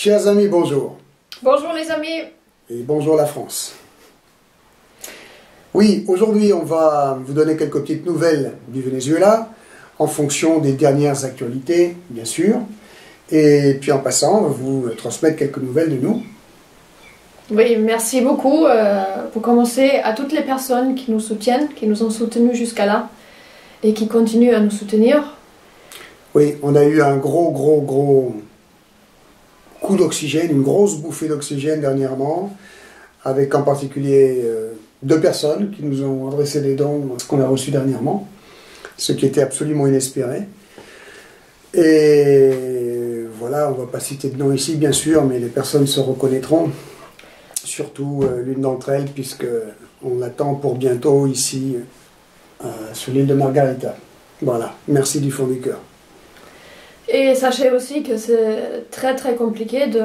Chers amis, bonjour. Bonjour les amis. Et bonjour la France. Oui, aujourd'hui on va vous donner quelques petites nouvelles du Venezuela, en fonction des dernières actualités, bien sûr. Et puis en passant, on va vous transmettre quelques nouvelles de nous. Oui, merci beaucoup pour commencer à toutes les personnes qui nous soutiennent, qui nous ont soutenus jusqu'à là et qui continuent à nous soutenir. Oui, on a eu un gros coup d'oxygène, une grosse bouffée d'oxygène dernièrement, avec en particulier 2 personnes qui nous ont adressé des dons qu'on a reçus dernièrement, ce qui était absolument inespéré. Et voilà, on ne va pas citer de nom ici bien sûr, mais les personnes se reconnaîtront, surtout l'une d'entre elles, puisqu'on l'attend pour bientôt ici sur l'île de Margarita. Voilà, merci du fond du cœur. Et sachez aussi que c'est très compliqué de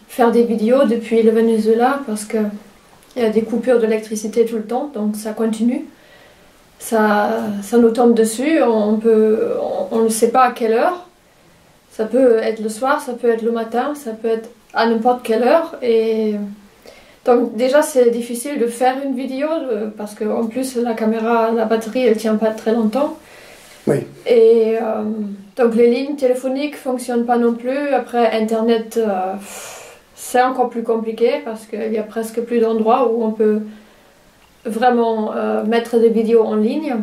faire des vidéos depuis le Venezuela parce qu'il y a des coupures d'électricité tout le temps, donc ça continue. Ça nous tombe dessus, on ne sait pas à quelle heure. Ça peut être le soir, ça peut être le matin, ça peut être à n'importe quelle heure. Et donc déjà c'est difficile de faire une vidéo parce qu'en plus la caméra, la batterie elle tient pas très longtemps. Oui. Et donc les lignes téléphoniques fonctionnent pas non plus. Après internet c'est encore plus compliqué parce qu'il y a presque plus d'endroits où on peut vraiment mettre des vidéos en ligne.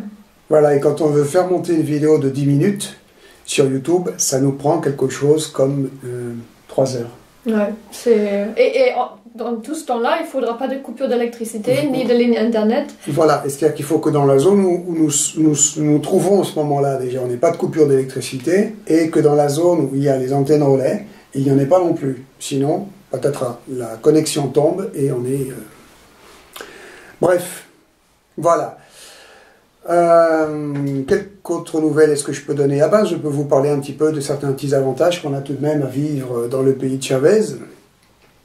Voilà, et quand on veut faire monter une vidéo de 10 minutes sur YouTube, ça nous prend quelque chose comme 3 heures. Ouais, et dans tout ce temps-là, il ne faudra pas de coupure d'électricité, ni de ligne internet. Voilà, c'est-à-dire qu'il faut que dans la zone où nous trouvons en ce moment-là, déjà, on n'ait pas de coupure d'électricité, et que dans la zone où il y a les antennes relais, il n'y en ait pas non plus. Sinon, patatras, la connexion tombe et on est... Bref, voilà. Quelques autres nouvelles est-ce que je peux donner? Je peux vous parler un petit peu de certains petits avantages qu'on a tout de même à vivre dans le pays de Chavez.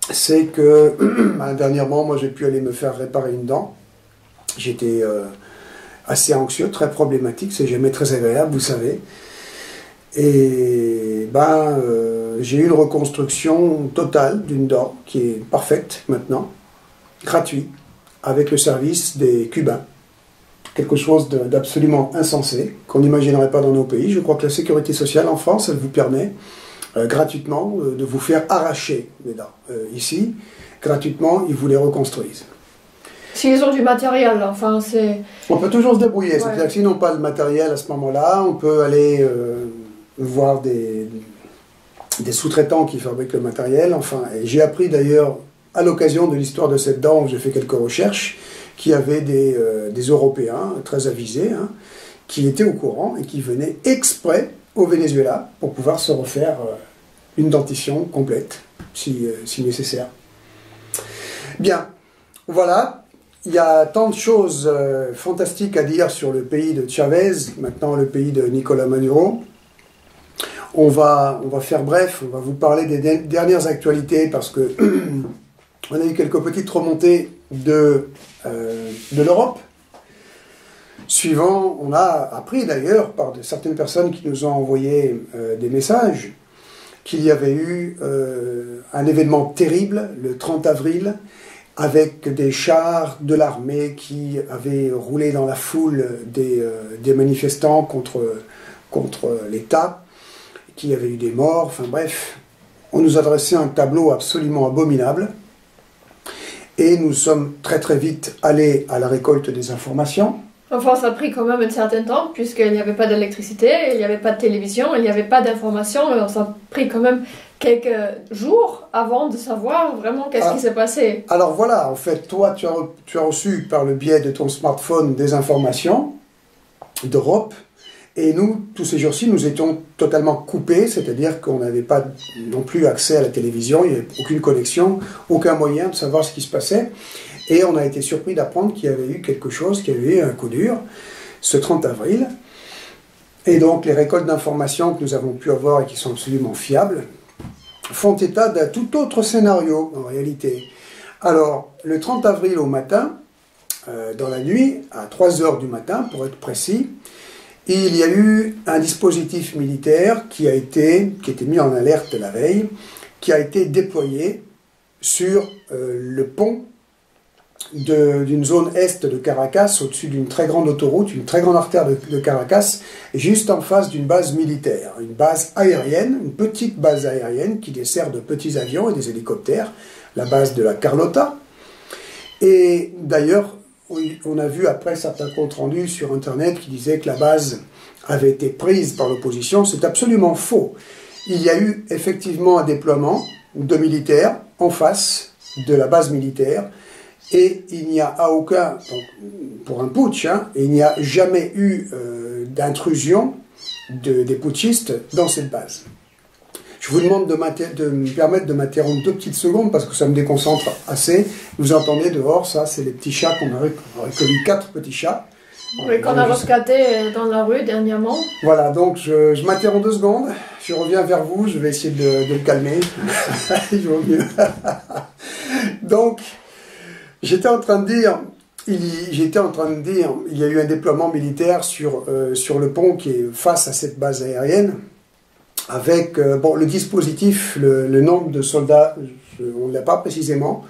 C'est que dernièrement, moi j'ai pu aller me faire réparer une dent. J'étais assez anxieux, très problématique, c'est jamais très agréable, vous savez. Et j'ai eu une reconstruction totale d'une dent qui est parfaite maintenant, gratuite, avec le service des Cubains. Quelque chose d'absolument insensé, qu'on n'imaginerait pas dans nos pays. Je crois que la sécurité sociale en France, elle vous permet gratuitement de vous faire arracher les dents. Ici, gratuitement, ils vous les reconstruisent. S'ils ont du matériel, enfin c'est... On peut toujours se débrouiller, ouais. C'est-à-dire que s'ils n'ont pas le matériel à ce moment-là, on peut aller voir des sous-traitants qui fabriquent le matériel. Enfin, j'ai appris d'ailleurs, à l'occasion de l'histoire de cette dent, où j'ai fait quelques recherches, qu'il y avait des Européens très avisés, qui étaient au courant et qui venaient exprès au Venezuela pour pouvoir se refaire une dentition complète, si nécessaire. Bien, voilà, il y a tant de choses fantastiques à dire sur le pays de Chavez, maintenant le pays de Nicolás Maduro. On va faire bref, on va vous parler des dernières actualités parce que on a eu quelques petites remontées de l'Europe. Suivant, on a appris d'ailleurs par certaines personnes qui nous ont envoyé des messages qu'il y avait eu un événement terrible le 30 avril avec des chars de l'armée qui avaient roulé dans la foule des manifestants contre l'État, qu'il y avait eu des morts, enfin bref, on nous adressait un tableau absolument abominable. Et nous sommes très vite allés à la récolte des informations. Enfin, ça a pris quand même un certain temps, puisqu'il n'y avait pas d'électricité, il n'y avait pas de télévision, il n'y avait pas d'informations. Alors ça a pris quand même quelques jours avant de savoir vraiment qu'est-ce qui s'est passé. Alors voilà, en fait, toi, tu as reçu par le biais de ton smartphone des informations d'Europe. Et nous, tous ces jours-ci, nous étions totalement coupés, c'est-à-dire qu'on n'avait pas non plus accès à la télévision, il n'y avait aucune connexion, aucun moyen de savoir ce qui se passait. Et on a été surpris d'apprendre qu'il y avait eu quelque chose, qu'il y avait eu un coup dur, ce 30 avril. Et donc les récoltes d'informations que nous avons pu avoir et qui sont absolument fiables, font état d'un tout autre scénario en réalité. Alors, le 30 avril au matin, dans la nuit, à 3 heures du matin pour être précis, il y a eu un dispositif militaire qui était mis en alerte la veille qui a été déployé sur le pont d'une zone est de Caracas, au-dessus d'une très grande autoroute, une très grande artère de Caracas, juste en face d'une base militaire, une base aérienne, une petite base aérienne qui dessert de petits avions et des hélicoptères, la base de la Carlota. Et d'ailleurs, on a vu après certains comptes rendus sur Internet qui disaient que la base avait été prise par l'opposition. C'est absolument faux. Il y a eu effectivement un déploiement de militaires en face de la base militaire, et il n'y a à aucun, pour un putsch, hein, il n'y a jamais eu d'intrusion des putschistes dans cette base. Je vous demande de me permettre de m'interrompre 2 petites secondes parce que ça me déconcentre assez. Vous entendez dehors, ça c'est les petits chats qu'on a recueillis, 4 petits chats. Oui, qu'on a rescaté dans la rue dernièrement. Voilà, donc je m'interromps 2 secondes, je reviens vers vous, je vais essayer de le calmer. Il vaut mieux. Donc, j'étais en train de dire, il y a eu un déploiement militaire sur le pont qui est face à cette base aérienne, avec le dispositif, le nombre de soldats, on ne l'a pas précisément.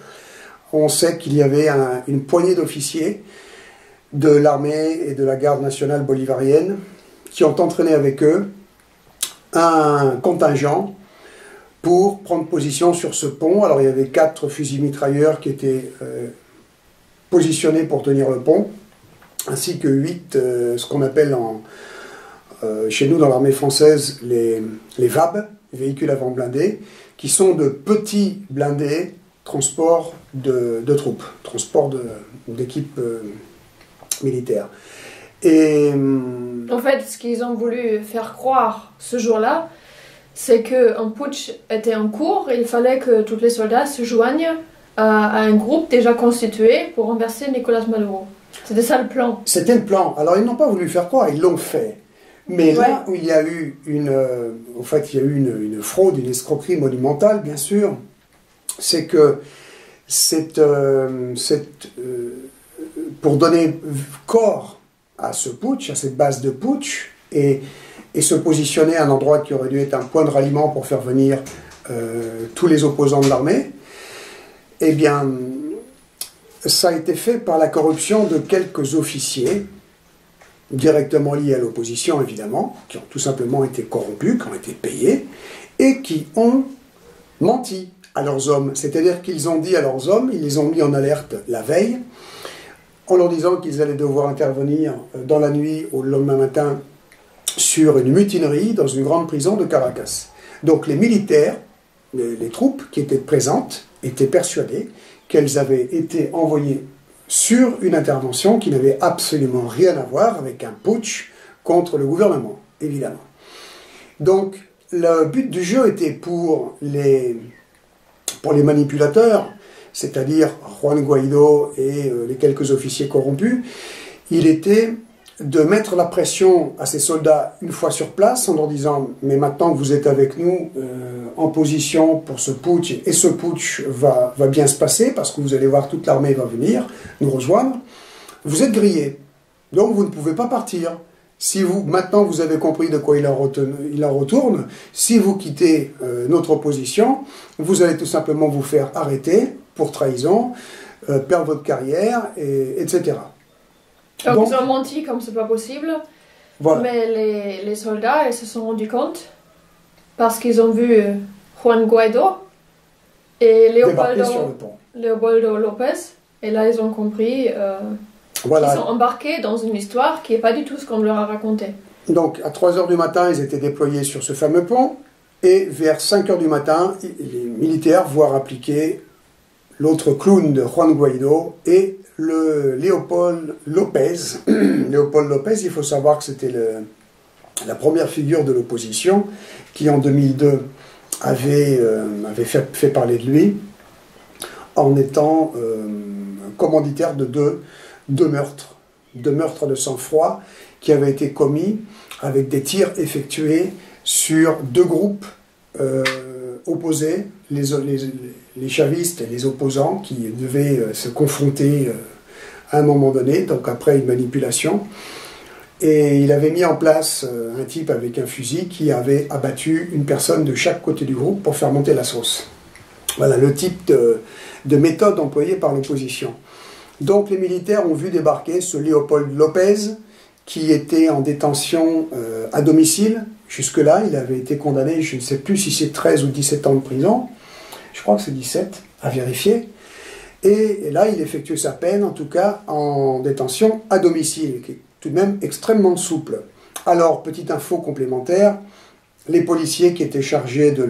On sait qu'il y avait une poignée d'officiers de l'armée et de la garde nationale bolivarienne qui ont entraîné avec eux un contingent pour prendre position sur ce pont. Alors il y avait 4 fusils mitrailleurs qui étaient positionnés pour tenir le pont, ainsi que 8, ce qu'on appelle chez nous dans l'armée française les VAB, les véhicules avant blindés, qui sont de petits blindés transport de troupes, transport d'équipes militaires. Et en fait, ce qu'ils ont voulu faire croire ce jour-là, c'est qu'un putsch était en cours et il fallait que tous les soldats se joignent à un groupe déjà constitué pour renverser Nicolás Maduro. C'était ça le plan. C'était le plan. Alors ils n'ont pas voulu faire croire, ils l'ont fait. Mais là où il y a eu une fraude, une escroquerie monumentale, bien sûr, c'est que pour donner corps à ce putsch, à cette base de putsch, et se positionner à un endroit qui aurait dû être un point de ralliement pour faire venir tous les opposants de l'armée, eh bien, ça a été fait par la corruption de quelques officiers, directement liés à l'opposition évidemment, qui ont tout simplement été corrompus, qui ont été payés, et qui ont menti à leurs hommes. C'est-à-dire qu'ils ont dit à leurs hommes, ils les ont mis en alerte la veille, en leur disant qu'ils allaient devoir intervenir dans la nuit au lendemain matin sur une mutinerie dans une grande prison de Caracas. Donc les militaires, les troupes qui étaient présentes, étaient persuadées qu'elles avaient été envoyées sur une intervention qui n'avait absolument rien à voir avec un putsch contre le gouvernement, évidemment. Donc le but du jeu était pour les manipulateurs, c'est-à-dire Juan Guaidó et les quelques officiers corrompus, il était de mettre la pression à ces soldats une fois sur place en leur disant « mais maintenant que vous êtes avec nous en position pour ce putsch, et ce putsch va bien se passer parce que vous allez voir toute l'armée va venir nous rejoindre, vous êtes grillés, donc vous ne pouvez pas partir. Si maintenant vous avez compris de quoi il en retourne, si vous quittez notre opposition, vous allez tout simplement vous faire arrêter pour trahison, perdre votre carrière, etc. » Donc ils ont menti comme c'est pas possible, voilà. Mais les soldats ils se sont rendus compte parce qu'ils ont vu Juan Guaidó et Leopoldo López, et là ils ont compris voilà. Qu'ils sont embarqués dans une histoire qui n'est pas du tout ce qu'on leur a raconté. Donc à 3 h du matin ils étaient déployés sur ce fameux pont, et vers 5 h du matin les militaires voient appliquer l'autre clown de Juan Guaidó et le Léopold López. Léopold López, il faut savoir que c'était la première figure de l'opposition qui en 2002 avait fait parler de lui en étant commanditaire de deux meurtres de sang-froid qui avaient été commis avec des tirs effectués sur 2 groupes opposés, les chavistes et les opposants qui devaient se confronter à un moment donné, donc après une manipulation. Et il avait mis en place un type avec un fusil qui avait abattu une personne de chaque côté du groupe pour faire monter la sauce. Voilà le type de méthode employée par l'opposition. Donc les militaires ont vu débarquer ce Léopold Lopez, qui était en détention à domicile. Jusque-là, il avait été condamné, je ne sais plus si c'est 13 ou 17 ans de prison. Je crois que c'est 17, à vérifier. Et là, il effectuait sa peine, en tout cas, en détention à domicile, qui est tout de même extrêmement souple. Alors, petite info complémentaire, les policiers qui étaient chargés de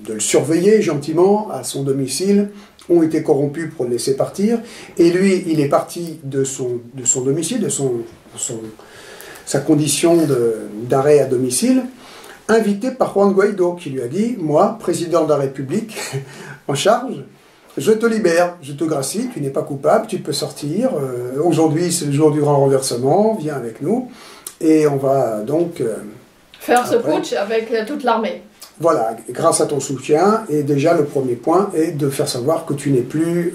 le surveiller gentiment à son domicile ont été corrompus pour le laisser partir. Et lui, il est parti de son domicile, de sa condition d'arrêt à domicile, invité par Juan Guaidó, qui lui a dit « Moi, président de la République, en charge, je te libère, je te gracie, tu n'es pas coupable, tu peux sortir. Aujourd'hui, c'est le jour du grand renversement, viens avec nous. » Et on va donc... faire ce putsch avec toute l'armée. Voilà, grâce à ton soutien, et déjà le premier point est de faire savoir que tu n'es plus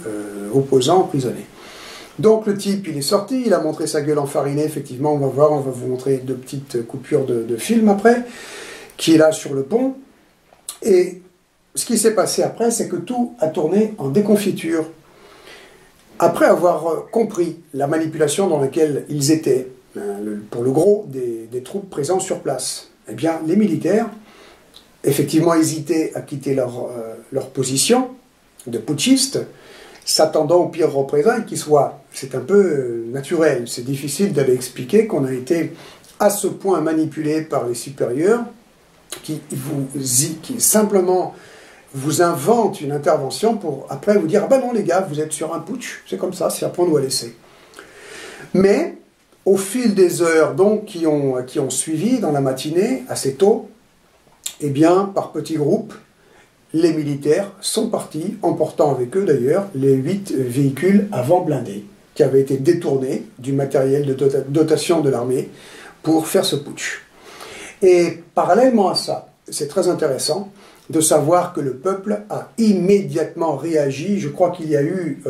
opposant, emprisonné. Donc le type, il est sorti, il a montré sa gueule enfarinée, effectivement, on va voir, on va vous montrer deux petites coupures de film après, qui est là sur le pont. Et ce qui s'est passé après, c'est que tout a tourné en déconfiture. Après avoir compris la manipulation dans laquelle ils étaient, pour le gros des troupes présentes sur place, eh bien, les militaires, effectivement, hésitaient à quitter leur position de putschistes, s'attendant au pire représailles qui soit. C'est un peu naturel, c'est difficile d'aller expliquer qu'on a été à ce point manipulé par les supérieurs qui simplement vous inventent une intervention pour après vous dire « Ah ben non les gars, vous êtes sur un putsch, c'est comme ça, c'est à prendre ou à laisser ». Mais au fil des heures donc, qui ont suivi dans la matinée, assez tôt, eh bien, par petits groupes, les militaires sont partis, emportant avec eux d'ailleurs les 8 véhicules avant blindés, qui avaient été détournés du matériel de dotation de l'armée pour faire ce putsch. Et parallèlement à ça, c'est très intéressant de savoir que le peuple a immédiatement réagi. Je crois qu'il y a eu,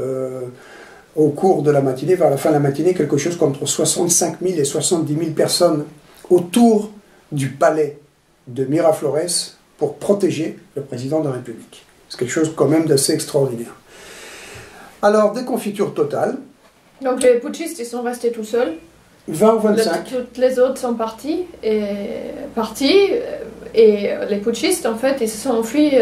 au cours de la matinée, vers la fin de la matinée, quelque chose qu'entre 65 000 et 70 000 personnes autour du palais de Miraflores pour protéger le président de la République. C'est quelque chose quand même d'assez extraordinaire. Alors, déconfiture totale. Donc les putschistes, ils sont restés tout seuls. 20 ou 25. Toutes les autres sont partis et les putschistes, en fait, ils se sont enfuis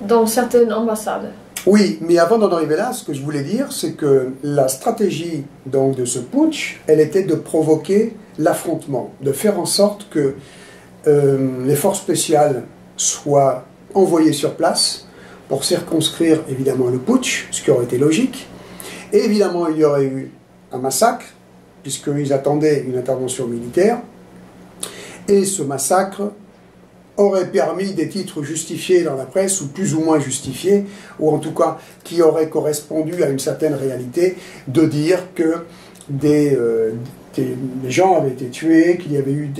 dans certaines ambassades. Oui, mais avant d'en arriver là, ce que je voulais dire, c'est que la stratégie donc, de ce putsch, elle était de provoquer l'affrontement, de faire en sorte que les forces spéciales soient envoyées sur place pour circonscrire évidemment le putsch, ce qui aurait été logique. Et évidemment, il y aurait eu un massacre, puisqu'ils attendaient une intervention militaire. Et ce massacre aurait permis des titres justifiés dans la presse, ou plus ou moins justifiés, ou en tout cas qui auraient correspondu à une certaine réalité, de dire que des gens avaient été tués, qu'il y avait eu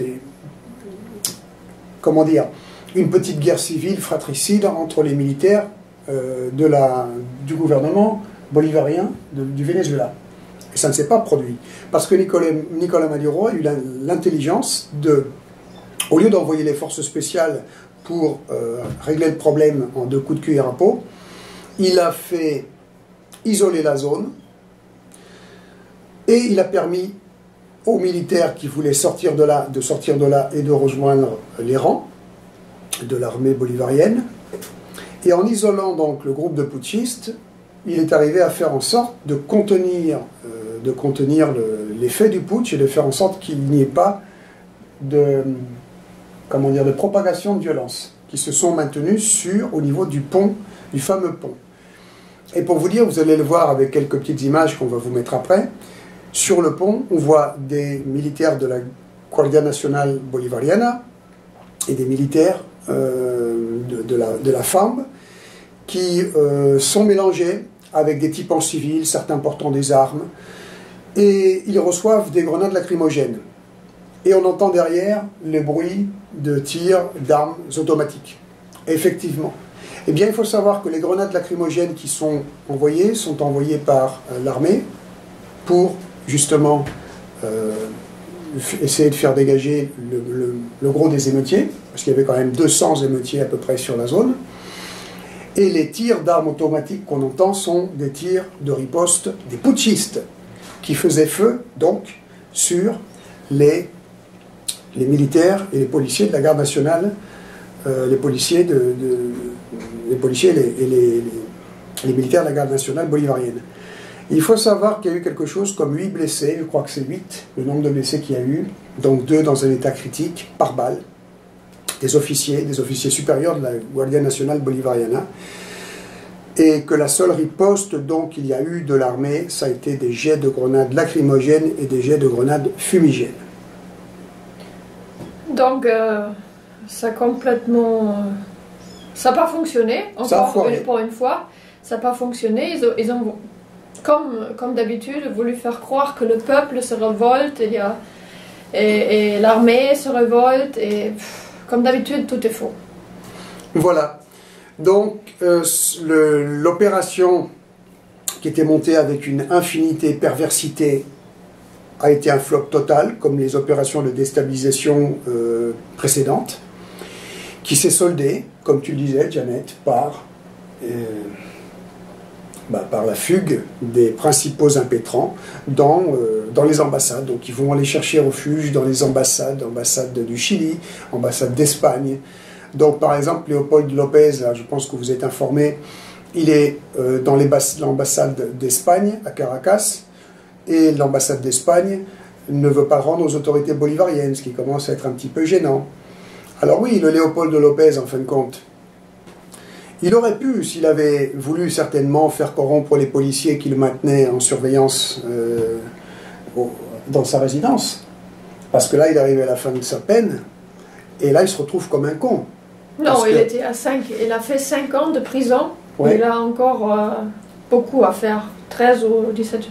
comment dire, une petite guerre civile fratricide entre les militaires du gouvernement bolivarien du Venezuela. Et ça ne s'est pas produit. Parce que Nicolás Maduro a eu l'intelligence de, au lieu d'envoyer les forces spéciales pour régler le problème en 2 coups de cuillère à peau, il a fait isoler la zone et il a permis aux militaires qui voulaient sortir de là et de rejoindre les rangs de l'armée bolivarienne. Et en isolant donc le groupe de putschistes, il est arrivé à faire en sorte de contenir l'effet du putsch et de faire en sorte qu'il n'y ait pas de propagation de violence qui se sont maintenus au niveau du pont, du fameux pont. Et pour vous dire, vous allez le voir avec quelques petites images qu'on va vous mettre après, sur le pont, on voit des militaires de la Guardia Nacional Bolivariana et des militaires de la FARC qui sont mélangés avec des types en civil, certains portant des armes, et ils reçoivent des grenades lacrymogènes. Et on entend derrière les bruits de tirs d'armes automatiques. Et effectivement. Eh bien, il faut savoir que les grenades lacrymogènes qui sont envoyées par l'armée pour justement essayer de faire dégager le gros des émeutiers, parce qu'il y avait quand même 200 émeutiers à peu près sur la zone. Et les tirs d'armes automatiques qu'on entend sont des tirs de riposte des putschistes, qui faisaient feu, donc, sur les militaires et les policiers de la garde nationale, les policiers et les militaires de la garde nationale bolivarienne. Il faut savoir qu'il y a eu quelque chose comme 8 blessés, je crois que c'est 8, le nombre de blessés qu'il y a eu, donc 2 dans un état critique, par balle, des officiers supérieurs de la Guardia Nacional Bolivariana, et que la seule riposte donc il y a eu de l'armée, ça a été des jets de grenades lacrymogènes et des jets de grenades fumigènes. Donc, ça a complètement... ça n'a pas fonctionné, encore pour une fois. Ça n'a pas fonctionné. Ils ont comme d'habitude, voulu faire croire que le peuple se révolte et l'armée se révolte. Et comme d'habitude, tout est faux. Voilà. Donc, l'opération qui était montée avec une infinité de perversité a été un flop total, comme les opérations de déstabilisation précédentes, qui s'est soldée, comme tu le disais, Janet, par la fugue des principaux impétrants dans les ambassades. Donc ils vont aller chercher refuge dans les ambassades du Chili, ambassade d'Espagne. Donc par exemple, Léopold López, là, je pense que vous êtes informé, il est dans l'ambassade d'Espagne à Caracas, et l'ambassade d'Espagne ne veut pas rendre aux autorités bolivariennes, ce qui commence à être un petit peu gênant. Alors oui, le Léopold López, en fin de compte, il aurait pu, s'il avait voulu certainement faire corrompre les policiers qui le maintenaient en surveillance dans sa résidence. Parce que là, il arrivait à la fin de sa peine, et là, il se retrouve comme un con. Non, il était à 5, il a fait 5 ans de prison, ouais. Il a encore beaucoup à faire, 13 ou 17.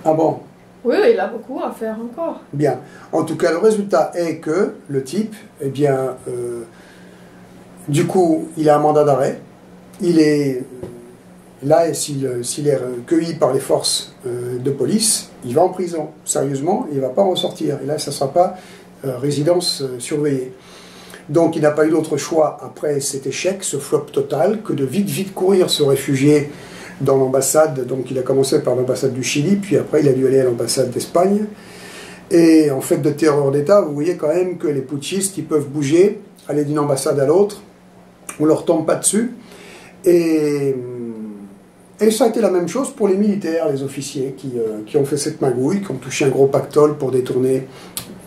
Ah bon? Oui, il a beaucoup à faire encore. Bien. En tout cas, le résultat est que le type, eh bien, du coup, il a un mandat d'arrêt. Il est là, et s'il est cueilli par les forces de police, il va en prison. Sérieusement, il ne va pas en ressortir. Et là, ça ne sera pas résidence surveillée. Donc, il n'a pas eu d'autre choix après cet échec, ce flop total, que de vite courir se réfugier dans l'ambassade. Donc, il a commencé par l'ambassade du Chili, puis après, il a dû aller à l'ambassade d'Espagne. Et en fait de terreur d'État, vous voyez quand même que les putschistes, ils peuvent bouger, aller d'une ambassade à l'autre, on ne leur tombe pas dessus. Et ça a été la même chose pour les militaires, les officiers qui ont fait cette magouille, qui ont touché un gros pactole pour détourner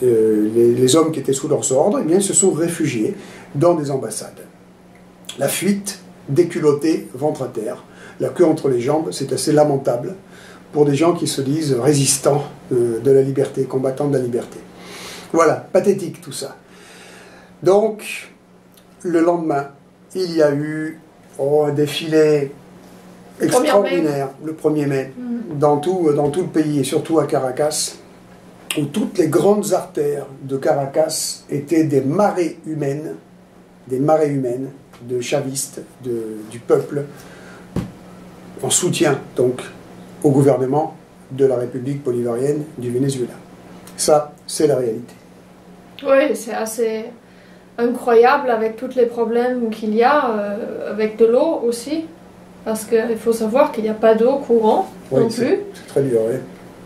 les hommes qui étaient sous leurs ordres. Eh bien, ils se sont réfugiés dans des ambassades. La fuite, déculottée, ventre à terre, la queue entre les jambes, c'est assez lamentable pour des gens qui se disent résistants de la liberté, combattants de la liberté. Voilà, pathétique tout ça. Donc, le lendemain, il y a eu un défilé extraordinaire, le 1er mai, dans tout le pays, et surtout à Caracas, où toutes les grandes artères de Caracas étaient des marées humaines de chavistes, du peuple, en soutien donc au gouvernement de la République bolivarienne du Venezuela. Ça, c'est la réalité. Oui, c'est assez incroyable avec tous les problèmes qu'il y a, avec de l'eau aussi, parce qu'il faut savoir qu'il n'y a pas d'eau courante non plus. C'est très dur, oui.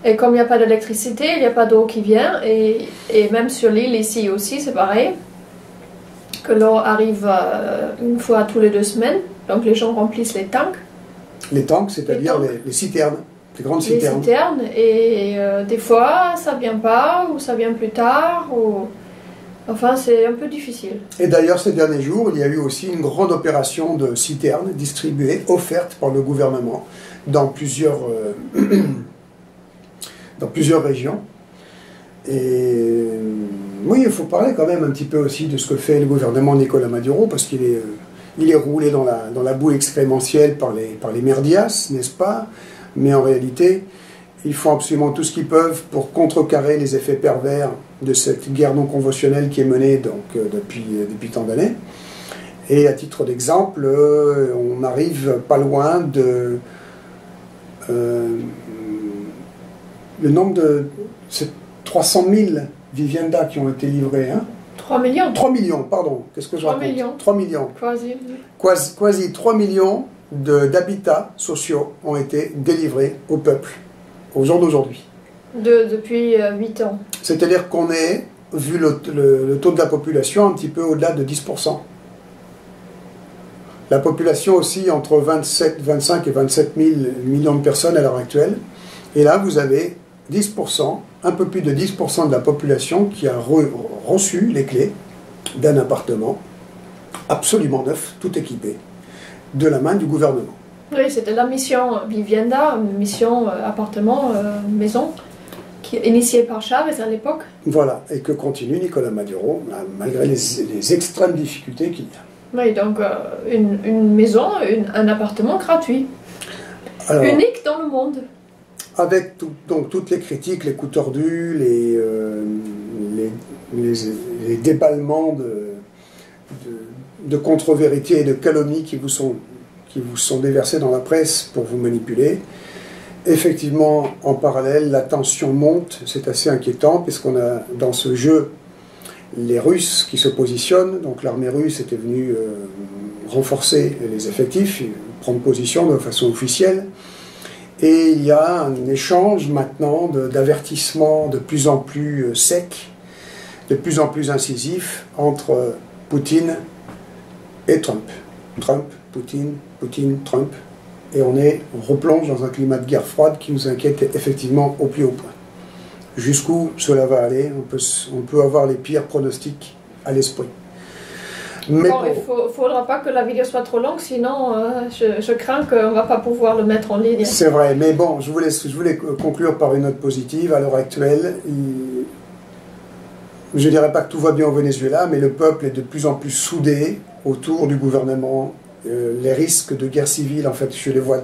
Et comme il n'y a pas d'électricité, il n'y a pas d'eau qui vient, et même sur l'île ici aussi, c'est pareil, que l'eau arrive une fois tous les 2 semaines, donc les gens remplissent les tanks. Les tanks, c'est-à-dire les citernes, les grandes citernes. Les citernes, et des fois, ça ne vient pas, ou ça vient plus tard, ou... Enfin, c'est un peu difficile. Et d'ailleurs, ces derniers jours, il y a eu aussi une grande opération de citernes distribuées, offertes par le gouvernement dans plusieurs régions. Et oui, il faut parler quand même un petit peu aussi de ce que fait le gouvernement Nicolás Maduro, parce qu'il est roulé dans la boue excrémentielle par les merdias, n'est-ce pas? Mais en réalité, ils font absolument tout ce qu'ils peuvent pour contrecarrer les effets pervers de cette guerre non conventionnelle qui est menée donc, depuis tant d'années. Et à titre d'exemple, on n'arrive pas loin de... le nombre de... C'est 300 000 viviendas qui ont été livrées. Hein. 3 millions. 3 millions, pardon. Qu'est-ce que je 3 raconte? millions. 3 millions. Quasi. Quasi 3 millions d'habitats sociaux ont été délivrés au peuple, au jour d'aujourd'hui. Depuis 8 ans. C'est-à-dire qu'on est, vu le taux de la population, un petit peu au-delà de 10%. La population aussi entre 25 et 27 000 millions de personnes à l'heure actuelle. Et là, vous avez 10%, un peu plus de 10% de la population qui a reçu les clés d'un appartement absolument neuf, tout équipé, de la main du gouvernement. Oui, c'était la mission Vivienda, mission appartement, maison, qui est initiée par Chavez à l'époque. Voilà, et que continue Nicolas Maduro, malgré les extrêmes difficultés qu'il y a. Oui, donc une maison, un appartement gratuit. Alors, unique dans le monde. Avec donc toutes les critiques, les coups tordus, les déballements de contre-vérités et de calomnies qui vous sont déversés dans la presse pour vous manipuler. Effectivement, en parallèle, la tension monte, c'est assez inquiétant, puisqu'on a dans ce jeu les Russes qui se positionnent, donc l'armée russe était venue renforcer les effectifs, prendre position de façon officielle, et il y a un échange maintenant d'avertissements de plus en plus secs, de plus en plus incisifs entre Poutine et Trump. Trump, Poutine, Poutine, Trump, et on replonge dans un climat de guerre froide qui nous inquiète effectivement au plus haut point. Jusqu'où cela va aller, on peut avoir les pires pronostics à l'esprit. Mais bon, il ne faudra pas que la vidéo soit trop longue, sinon je crains qu'on ne va pas pouvoir le mettre en ligne. C'est vrai, mais bon, je voulais conclure par une note positive. À l'heure actuelle, je ne dirais pas que tout va bien au Venezuela, mais le peuple est de plus en plus soudé autour du gouvernement. Les risques de guerre civile, en fait, je les vois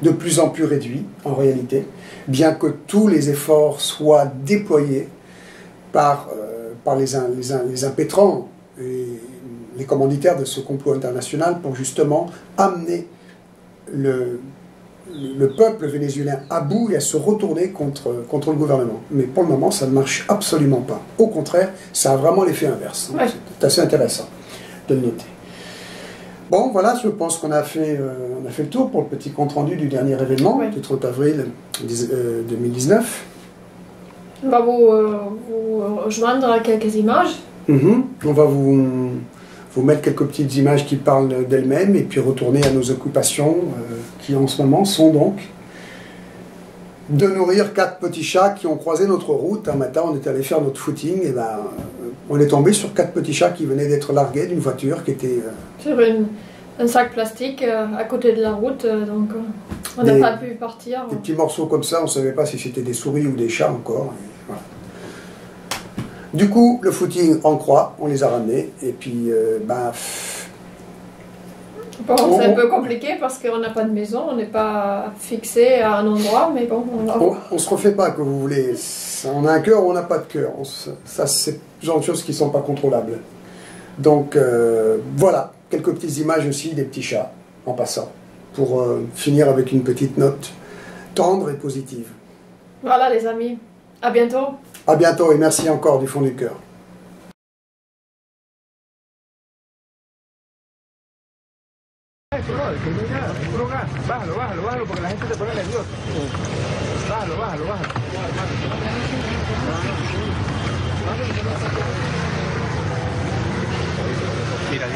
de plus en plus réduits, en réalité, bien que tous les efforts soient déployés par les impétrants et les commanditaires de ce complot international pour justement amener le peuple vénézuélien à bout et à se retourner contre le gouvernement. Mais pour le moment, ça ne marche absolument pas. Au contraire, ça a vraiment l'effet inverse. Ouais. C'est assez intéressant de le noter. Bon, voilà, je pense qu'on a fait le tour pour le petit compte-rendu du dernier événement, ouais. du 30 avril 2019. On va vous rejoindre à quelques images. On va vous mettre quelques petites images qui parlent d'elles-mêmes et puis retourner à nos occupations qui en ce moment sont donc de nourrir 4 petits chats qui ont croisé notre route. Un matin, on est allé faire notre footing et on est tombé sur 4 petits chats qui venaient d'être largués d'une voiture qui était... sur un sac plastique à côté de la route, donc on n'a pas pu partir. Des petits morceaux comme ça, on ne savait pas si c'était des souris ou des chats encore. Voilà. Du coup, le footing en croix, on les a ramenés et puis bon, c'est un peu compliqué parce qu'on n'a pas de maison, on n'est pas fixé à un endroit, mais bon, on se refait pas, que vous voulez. On a un cœur ou on n'a pas de cœur. Ça, c'est le genre de choses qui ne sont pas contrôlables. Donc, voilà, quelques petites images aussi des petits chats, en passant, pour finir avec une petite note tendre et positive. Voilà les amis, à bientôt. À bientôt et merci encore du fond du cœur. Bájalo, porque la gente se pone nerviosa. Bájalo. Mira,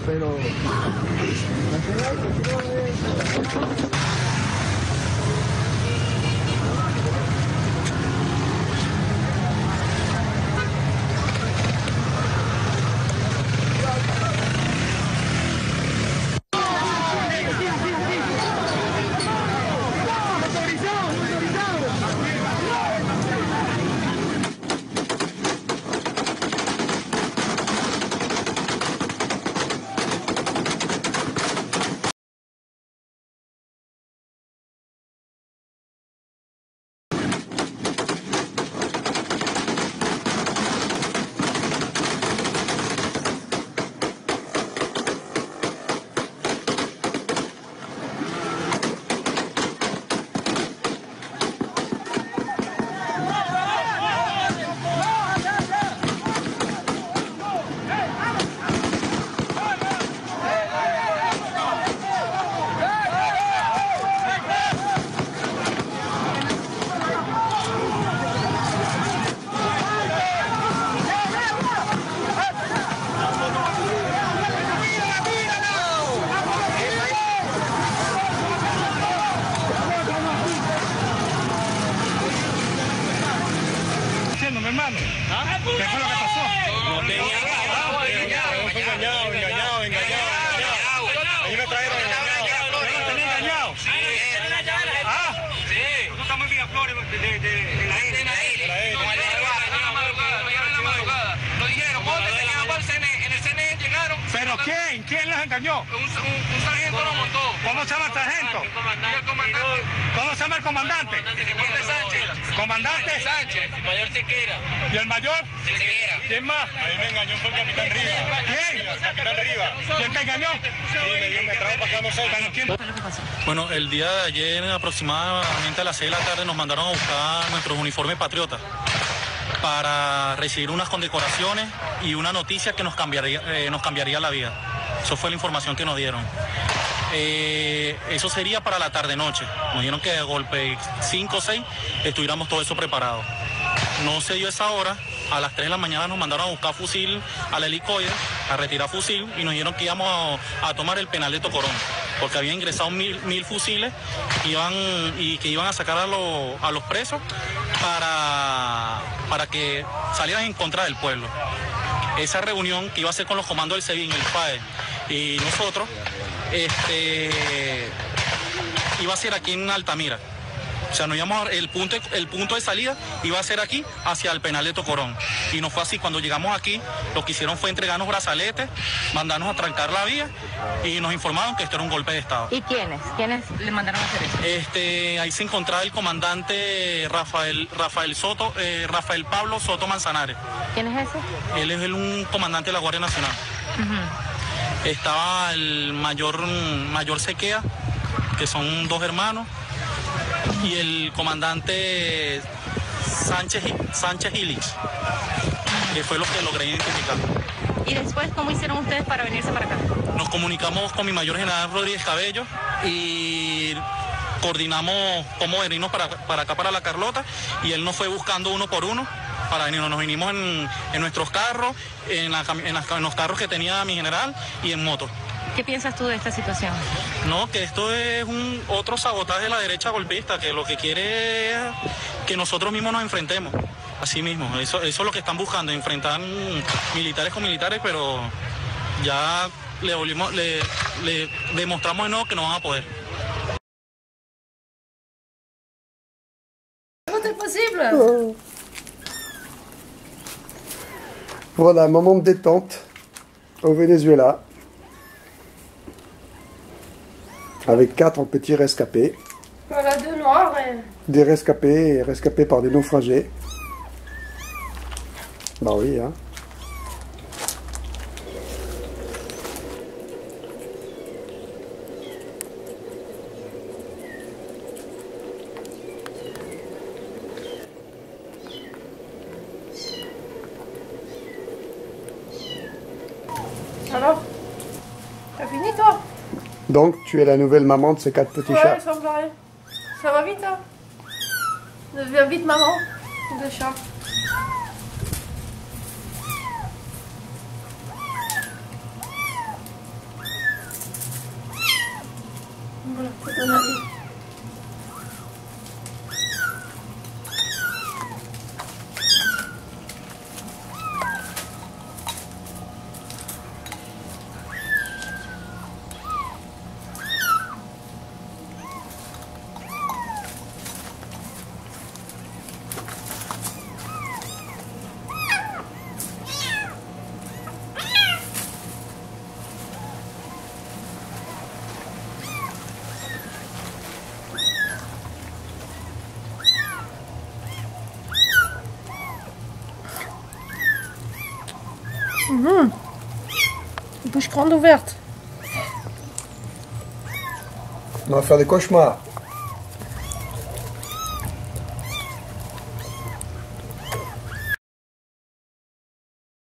pero... de la isla. Lo dijeron, ¿dónde se llamó el CNE? En el CNE llegaron. ¿Pero quién? ¿Quién los engañó? Un sargento lo montó. ¿Cómo se llama el sargento? Y el comandante. ¿Cómo se llama el comandante? Sánchez. ¿Comandante? Sánchez. El mayor Sequera. ¿Y el mayor? Sequera. ¿Quién más? A mí me engañó fue el capitán Rivas. ¿Quién? El capitán Rivas. ¿Quién te engañó? Sí, me trajo para acá, no sé. ¿Pero quién? Bueno, el día de ayer, aproximadamente a las 6 de la tarde, nos mandaron a buscar nuestros uniformes patriotas para recibir unas condecoraciones y una noticia que nos cambiaría la vida. Eso fue la información que nos dieron. Eso sería para la tarde-noche. Nos dijeron que de golpe 5 o 6 estuviéramos todo eso preparado. No se dio esa hora. A las 3 de la mañana nos mandaron a buscar fusil al helicoide, a retirar fusil, y nos dijeron que íbamos a tomar el penal de Tocorón, porque habían ingresado mil fusiles y que iban a sacar a los presos para que salieran en contra del pueblo. Esa reunión que iba a ser con los comandos del SEBIN, el FAE y nosotros, iba a ser aquí en Altamira. O sea, el punto de salida iba a ser aquí, hacia el penal de Tocorón. Y no fue así. Cuando llegamos aquí, lo que hicieron fue entregarnos brazaletes, mandarnos a trancar la vía y nos informaron que esto era un golpe de Estado. ¿Y quiénes? ¿Quiénes le mandaron a hacer eso? Ahí se encontraba el comandante Rafael Pablo Soto Manzanares. ¿Quién es ese? Él es un comandante de la Guardia Nacional. Estaba el mayor Sequea, que son 2 hermanos, y el comandante Sánchez Illich, que fue lo que logré identificar. ¿Y después cómo hicieron ustedes para venirse para acá? Nos comunicamos con mi mayor general Rodríguez Cabello y coordinamos cómo venirnos para acá, para La Carlota, y él nos fue buscando uno por uno para venirnos. Nos vinimos en nuestros carros, en los carros que tenía mi general y en moto. ¿Qué piensas tú de esta situación? No, que esto es otro sabotaje de la derecha golpista, que lo que quiere es que nosotros mismos nos enfrentemos. Así mismo, eso es lo que están buscando, enfrentar militares con militares, pero ya le demostramos de nuevo que no van a poder. C'est possible. Voilà, un moment de détente au Venezuela, avec 4 petits rescapés. Voilà, 2 noirs et... Des rescapés par des naufragés. Bah oui, hein. Alors, t'as fini toi? Donc, tu es la nouvelle maman de ces 4 petits Ouais, chats. il semblerait. Ça va vite, hein? Deviens vite maman de chat. Voilà, c'est ton avis. Bouche grande ouverte. On va faire des cauchemars.